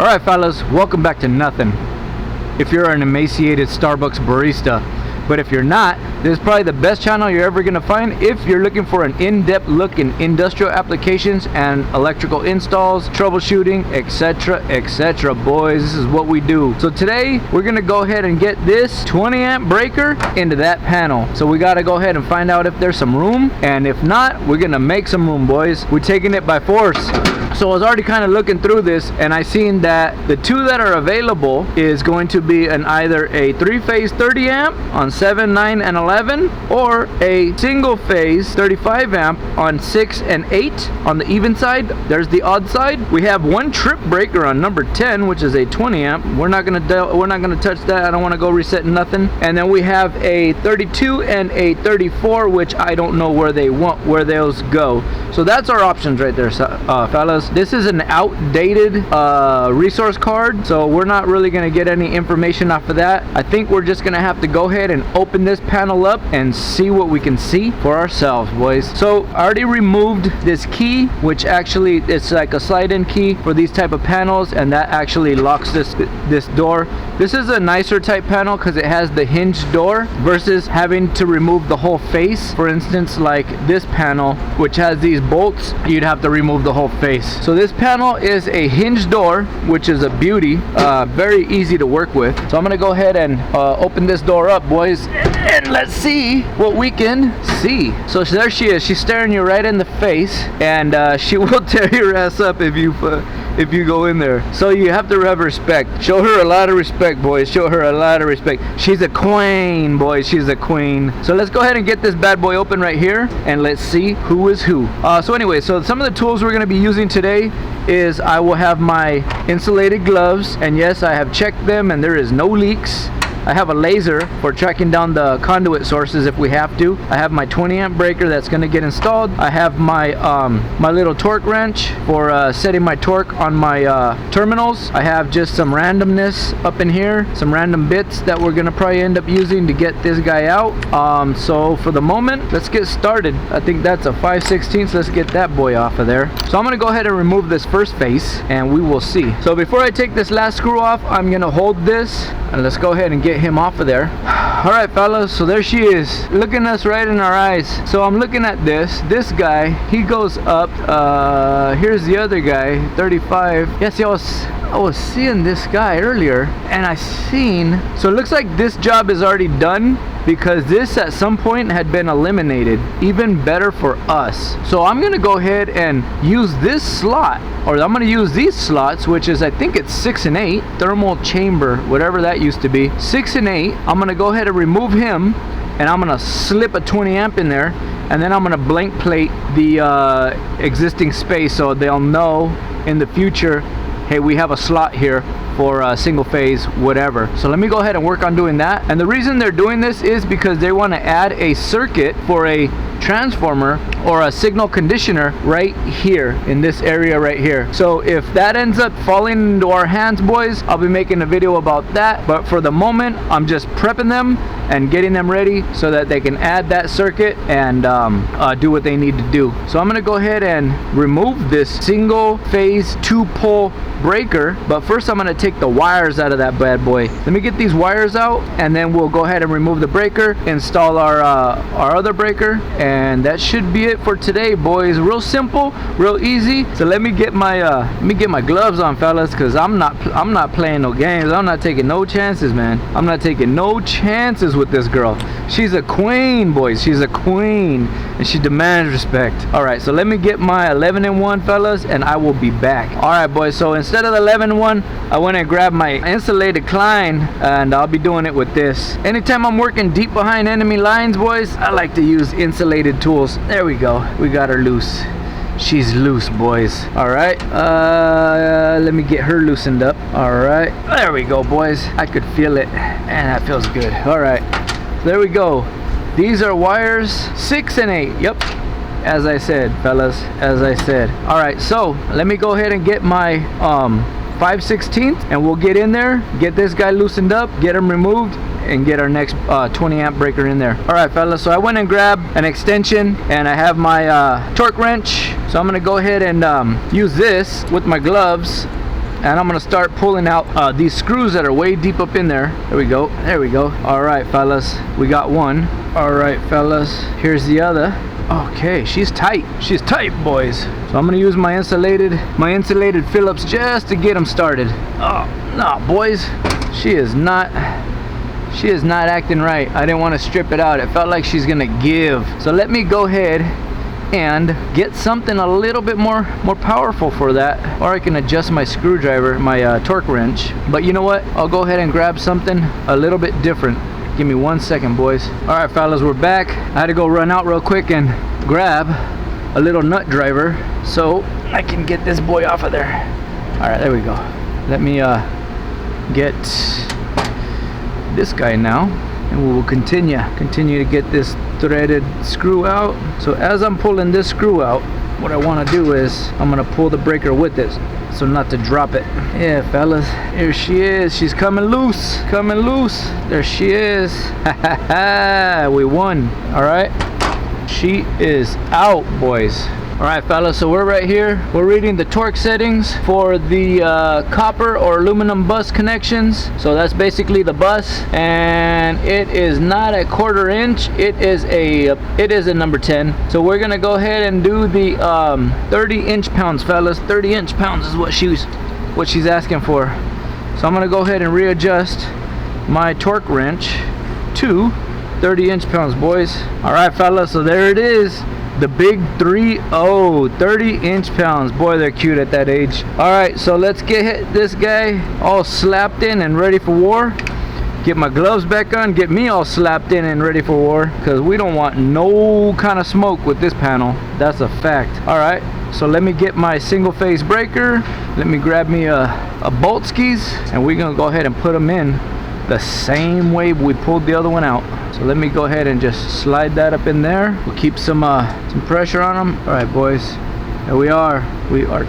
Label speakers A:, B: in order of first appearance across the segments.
A: Alright fellas, welcome back to nothing. If you're an emaciated Starbucks barista, but if you're not, this is probably the best channel you're ever gonna find if you're looking for an in-depth look in industrial applications and electrical installs, troubleshooting, etc. Boys, this is what we do. So today we're gonna go ahead and get this 20 amp breaker into that panel. So we gotta go ahead and find out if there's some room, and if not, we're gonna make some room, boys. We're taking it by force. So I was already kind of looking through this, and I seen that the two that are available is going to be an either a 3-phase 30 amp on 7, 9, and 11, or a single phase 35 amp on 6 and 8 on the even side. There's the odd side. We have one trip breaker on number 10, which is a 20 amp. We're not gonna touch that. I don't want to go resetting nothing. And then we have a 32 and a 34, which I don't know where those go. So that's our options right there, fellas. This is an outdated resource card, so we're not really going to get any information off of that. I think we're just going to have to go ahead and open this panel up and see what we can see for ourselves, boys. So I already removed this key, which actually it's like a slide-in key for these type of panels, and that actually locks this door. This is a nicer type panel because it has the hinged door versus having to remove the whole face. For instance, like this panel, which has these bolts, you'd have to remove the whole face. So this panel is a hinged door, which is a beauty, very easy to work with. So I'm gonna go ahead and open this door up, boys, and let's see what we can see. So there she is. She's staring you right in the face, and she will tear your ass up if you go in there. So you have to have respect. Show her a lot of respect, boys. Show her a lot of respect. She's a queen, boys. She's a queen. So let's go ahead and get this bad boy open right here, and let's see who is who. So anyway, so some of the tools we're going to be using today is I will have my insulated gloves, and yes, I have checked them and there is no leaks. I have a laser for tracking down the conduit sources if we have to. I have my 20 amp breaker that's going to get installed. I have my my little torque wrench for setting my torque on my terminals. I have just some randomness up in here, some random bits that we're going to probably end up using to get this guy out. So for the moment, let's get started. I think that's a 5/16, so let's get that boy off of there. So I'm going to go ahead and remove this first face, and we will see. So before I take this last screw off, I'm going to hold this, and let's go ahead and get him off of there. All right, fellas, so there she is, looking us right in our eyes. So I'm looking at this guy, he goes up. Here's the other guy, 35. Yes, I was seeing this guy earlier, and so it looks like this job is already done, because this at some point had been eliminated. Even better for us. So I'm gonna go ahead and use this slot, or I'm gonna use these slots, which is, I think it's 6 and 8 thermal chamber, whatever that used to be, 6 and 8. I'm gonna go ahead and remove him, and I'm gonna slip a 20 amp in there, and then I'm gonna blank plate the existing space, so they'll know in the future, hey, we have a slot here for single phase whatever. So let me go ahead and work on doing that. And the reason they're doing this is because they want to add a circuit for a transformer or a signal conditioner right here in this area right here. So if that ends up falling into our hands, boys, I'll be making a video about that. But for the moment, I'm just prepping them and getting them ready so that they can add that circuit and do what they need to do. So I'm gonna go ahead and remove this single phase 2-pole breaker, but first I'm gonna take the wires out of that bad boy. Let me get these wires out, and then we'll go ahead and remove the breaker, install our other breaker, and that should be it for today, boys. Real simple, real easy. So let me get my gloves on, fellas, because I'm not playing no games. I'm not taking no chances, man. I'm not taking no chances with this girl. She's a queen, boys. She's a queen, and she demands respect. All right, so let me get my 11 and 1, fellas, and I will be back. All right, boys, so instead of the 11 and 1, I went and grabbed my insulated Klein, and I'll be doing it with this. Anytime I'm working deep behind enemy lines, boys, I like to use insulated tools. There we go. We got her loose. She's loose, boys. All right, let me get her loosened up. All right, there we go, boys. I could feel it, and that feels good. All right, there we go. These are wires 6 and 8. Yep, as I said, fellas, as I said. All right, so let me go ahead and get my 5/16, and we'll get in there, get this guy loosened up, get him removed, and get our next 20 amp breaker in there. All right, fellas, so I went and grabbed an extension, and I have my torque wrench. So I'm gonna go ahead and use this with my gloves and I'm gonna start pulling out these screws that are way deep up in there. There we go, there we go. All right, fellas, we got one. All right, fellas, here's the other. Okay, she's tight, boys. So I'm gonna use my insulated Phillips just to get them started. Oh no, boys, she is not acting right. I didn't want to strip it out. It felt like she's gonna give. So let me go ahead and get something a little bit more powerful for that, or I can adjust my screwdriver, my torque wrench. But you know what, I'll go ahead and grab something a little bit different. Give me 1 second, boys. All right, fellas, we're back. I had to go run out real quick and grab a little nut driver so I can get this boy off of there. All right, there we go. Let me get this guy now, and we will continue to get this threaded screw out. So as I'm pulling this screw out, what I want to do is I'm going to pull the breaker with it so not to drop it. Yeah, fellas, here she is. She's coming loose, there she is. We won. All right, she is out, boys. All right, fellas, so we're right here. We're reading the torque settings for the copper or aluminum bus connections. So that's basically the bus, and it is not a 1/4 inch. It is a number 10. So we're gonna go ahead and do the 30 inch-pounds, fellas. 30 inch-pounds is what she's asking for. So I'm gonna go ahead and readjust my torque wrench to 30 inch-pounds, boys. All right, fellas, so there it is. The big 30 inch-pounds. Boy, they're cute at that age. All right, so let's get this guy all slapped in and ready for war. Get my gloves back on, get me all slapped in and ready for war, because we don't want no kind of smoke with this panel. That's a fact. All right, so let me get my single phase breaker. Let me grab me a bolt skis, and we're gonna go ahead and put them in the same way we pulled the other one out. So let me go ahead and just slide that up in there. We'll keep some pressure on them. All right, boys, here we are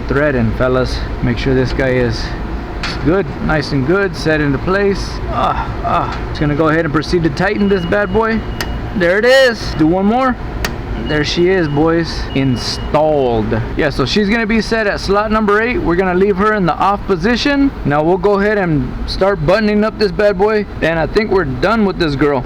A: threading, fellas. Make sure this guy is good, nice and good, set into place. Just gonna go ahead and proceed to tighten this bad boy. There it is. Do one more. There she is, boys, installed. Yeah, so she's gonna be set at slot number 8. We're gonna leave her in the off position. Now we'll go ahead and start buttoning up this bad boy, and I think we're done with this girl.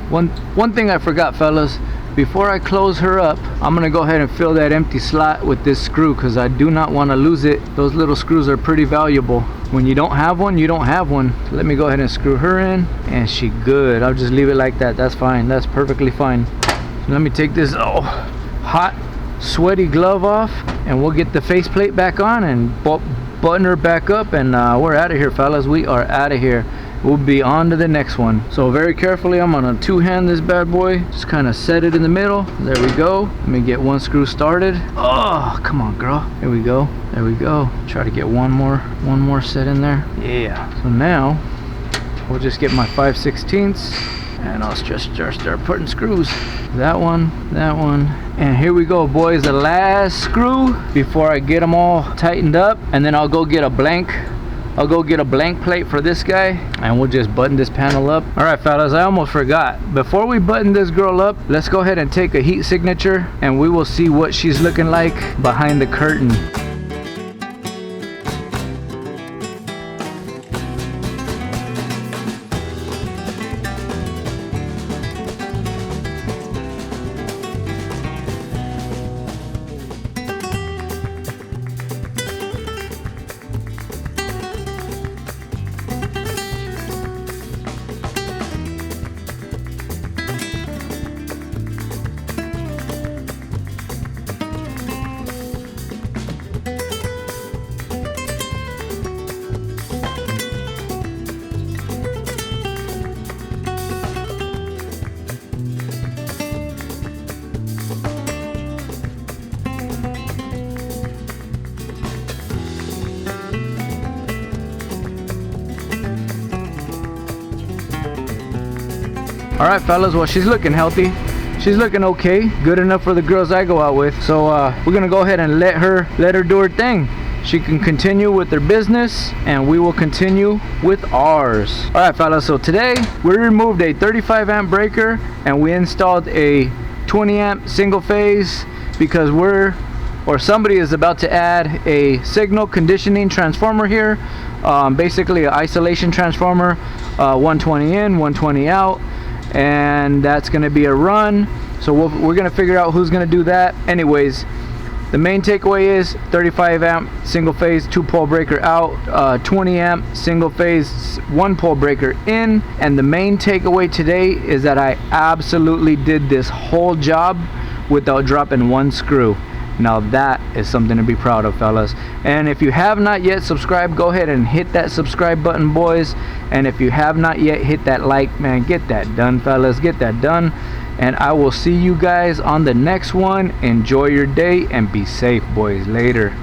A: One thing I forgot, fellas, before I close her up, I'm gonna go ahead and fill that empty slot with this screw, because I do not want to lose it. Those little screws are pretty valuable. When you don't have one, you don't have one. So let me go ahead and screw her in, and she good. I'll just leave it like that. That's fine. That's perfectly fine. So let me take this hot, sweaty glove off, and we'll get the faceplate back on and button her back up, and we're out of here, fellas. We are out of here. We'll be on to the next one. So very carefully, I'm gonna two-hand this bad boy. Just kind of set it in the middle. There we go. Let me get one screw started. Oh, come on, girl. Here we go. There we go. Try to get one more set in there. Yeah. So now we'll just get my 5/16, and I'll just start putting screws. That one, and here we go, boys. The last screw before I get them all tightened up, and then I'll go get a blank plate for this guy, and we'll just button this panel up. All right, fellas, I almost forgot. Before we button this girl up, let's go ahead and take a heat signature, and we will see what she's looking like behind the curtain. All right, fellas, well, she's looking healthy. She's looking okay, good enough for the girls I go out with. So we're gonna go ahead and let her do her thing. She can continue with their business, and we will continue with ours. All right, fellas, so today we removed a 35 amp breaker, and we installed a 20 amp single phase, because we're or somebody is about to add a signal conditioning transformer here, basically an isolation transformer, 120 in, 120 out, and that's going to be a run. So we're going to figure out who's going to do that. Anyways, the main takeaway is 35 amp single phase 2-pole breaker out, 20 amp single phase 1-pole breaker in. And the main takeaway today is that I absolutely did this whole job without dropping one screw. Now that is something to be proud of, fellas. And if you have not yet subscribed, go ahead and hit that subscribe button, boys. And if you have not yet hit that like, man, get that done, fellas, get that done. And I will see you guys on the next one. Enjoy your day and be safe, boys. Later.